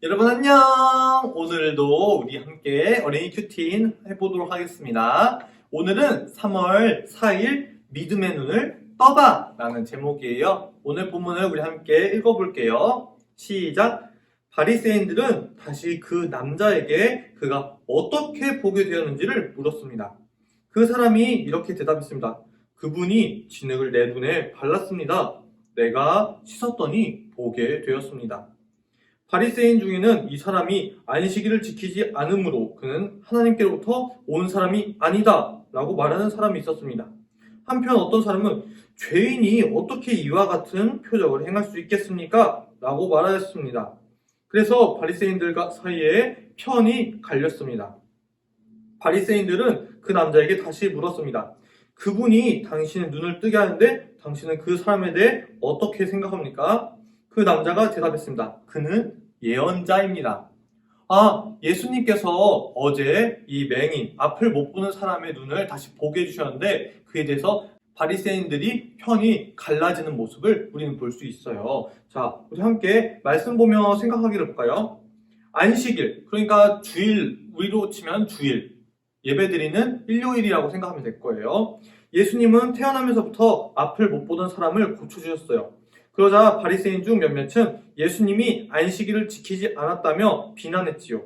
여러분 안녕! 오늘도 우리 함께 어린이 큐티인 해보도록 하겠습니다. 오늘은 3월 4일 믿음의 눈을 떠봐! 라는 제목이에요. 오늘 본문을 우리 함께 읽어볼게요. 시작! 바리새인들은 다시 그 남자에게 그가 어떻게 보게 되었는지를 물었습니다. 그 사람이 이렇게 대답했습니다. 그분이 진흙을 내 눈에 발랐습니다. 내가 씻었더니 보게 되었습니다. 바리새인 중에는 이 사람이 안식일을 지키지 않으므로 그는 하나님께로부터 온 사람이 아니다 라고 말하는 사람이 있었습니다. 한편 어떤 사람은 죄인이 어떻게 이와 같은 표적을 행할 수 있겠습니까? 라고 말하였습니다. 그래서 바리새인들 사이에 편이 갈렸습니다. 바리새인들은 그 남자에게 다시 물었습니다. 그분이 당신의 눈을 뜨게 하는데 당신은 그 사람에 대해 어떻게 생각합니까? 그 남자가 대답했습니다. 그는 예언자입니다. 예수님께서 어제 이 맹인, 앞을 못 보는 사람의 눈을 다시 보게 해주셨는데 그에 대해서 바리새인들이 편이 갈라지는 모습을 우리는 볼 수 있어요. 자, 우리 함께 말씀 보며 생각하기를 볼까요? 안식일, 그러니까 주일, 우리로 치면 주일, 예배드리는 일요일이라고 생각하면 될 거예요. 예수님은 태어나면서부터 앞을 못 보던 사람을 고쳐주셨어요. 그러자 바리새인 중 몇몇은 예수님이 안식일을 지키지 않았다며 비난했지요.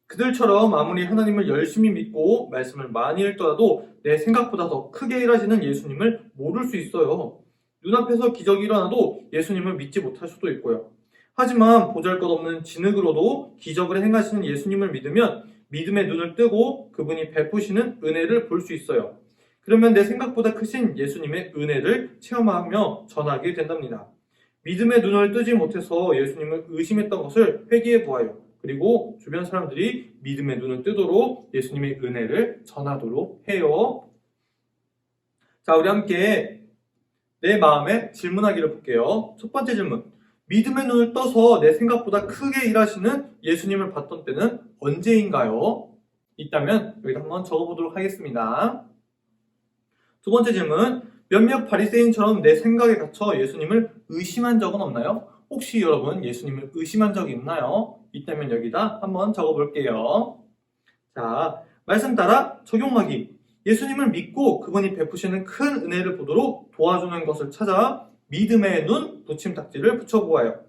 그들처럼 아무리 하나님을 열심히 믿고 말씀을 많이 읽더라도 내 생각보다 더 크게 일하시는 예수님을 모를 수 있어요. 눈앞에서 기적이 일어나도 예수님을 믿지 못할 수도 있고요. 하지만 보잘것없는 진흙으로도 기적을 행하시는 예수님을 믿으면 믿음의 눈을 뜨고 그분이 베푸시는 은혜를 볼 수 있어요. 그러면 내 생각보다 크신 예수님의 은혜를 체험하며 전하게 된답니다. 믿음의 눈을 뜨지 못해서 예수님을 의심했던 것을 회개해 보아요. 그리고 주변 사람들이 믿음의 눈을 뜨도록 예수님의 은혜를 전하도록 해요. 자, 우리 함께 내 마음에 질문하기를 볼게요. 첫 번째 질문. 믿음의 눈을 떠서 내 생각보다 크게 일하시는 예수님을 봤던 때는 언제인가요? 있다면 여기다 한번 적어보도록 하겠습니다. 두 번째 질문. 몇몇 바리새인처럼 내 생각에 갇혀 예수님을 의심한 적은 없나요? 혹시 여러분 예수님을 의심한 적이 있나요? 있다면 여기다 한번 적어볼게요. 자, 말씀 따라 적용하기. 예수님을 믿고 그분이 베푸시는 큰 은혜를 보도록 도와주는 것을 찾아 믿음의 눈 붙임딱지를 붙여보아요.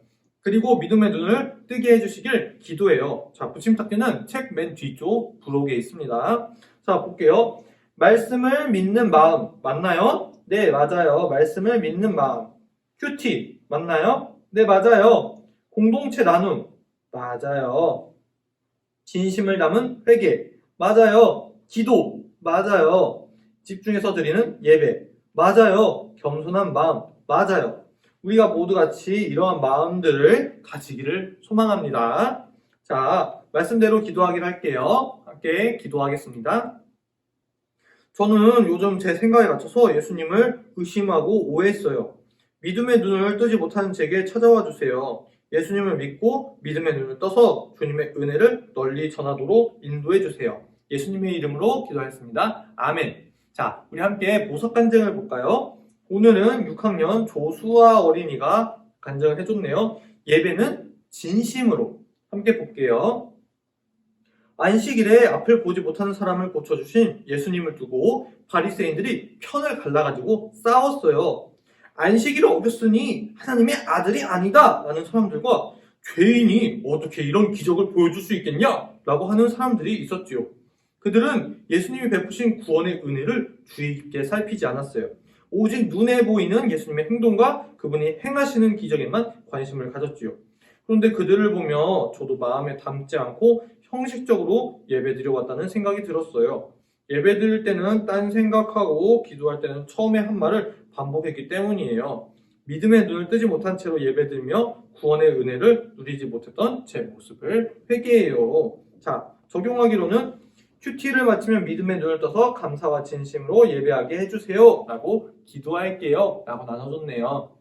그리고 믿음의 눈을 뜨게 해주시길 기도해요. 자, 붙임딱지는 책 맨 뒤쪽 부록에 있습니다. 자, 볼게요. 말씀을 믿는 마음 맞나요? 네, 맞아요. 말씀을 믿는 마음. 큐티 맞나요? 네, 맞아요. 공동체 나눔 맞아요. 진심을 담은 회개 맞아요. 기도 맞아요. 집중해서 드리는 예배 맞아요. 겸손한 마음 맞아요. 우리가 모두 같이 이러한 마음들을 가지기를 소망합니다. 자, 말씀대로 기도하기를 할게요. 함께 기도하겠습니다. 저는 요즘 제 생각에 갇혀서 예수님을 의심하고 오해했어요. 믿음의 눈을 뜨지 못하는 제게 찾아와 주세요. 예수님을 믿고 믿음의 눈을 떠서 주님의 은혜를 널리 전하도록 인도해 주세요. 예수님의 이름으로 기도하였습니다. 아멘. 자, 우리 함께 보석 간증을 볼까요? 오늘은 6학년 조수아 어린이가 간증을 해줬네요. 예배는 진심으로 함께 볼게요. 안식일에 앞을 보지 못하는 사람을 고쳐주신 예수님을 두고 바리새인들이 편을 갈라가지고 싸웠어요. 안식일을 어겼으니 하나님의 아들이 아니다 라는 사람들과 죄인이 어떻게 이런 기적을 보여줄 수 있겠냐 라고 하는 사람들이 있었지요. 그들은 예수님이 베푸신 구원의 은혜를 주의 깊게 살피지 않았어요. 오직 눈에 보이는 예수님의 행동과 그분이 행하시는 기적에만 관심을 가졌지요. 그런데 그들을 보며 저도 마음에 담지 않고 형식적으로 예배드려 왔다는 생각이 들었어요. 예배드릴 때는 딴 생각하고 기도할 때는 처음에 한 말을 반복했기 때문이에요. 믿음의 눈을 뜨지 못한 채로 예배드리며 구원의 은혜를 누리지 못했던 제 모습을 회개해요. 자, 적용하기로는 큐티를 마치면 믿음의 눈을 떠서 감사와 진심으로 예배하게 해주세요 라고 기도할게요 라고 나눠줬네요.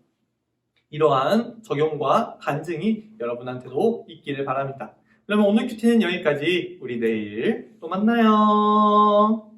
이러한 적용과 간증이 여러분한테도 있기를 바랍니다. 그러면 오늘 큐티는 여기까지. 우리 내일 또 만나요.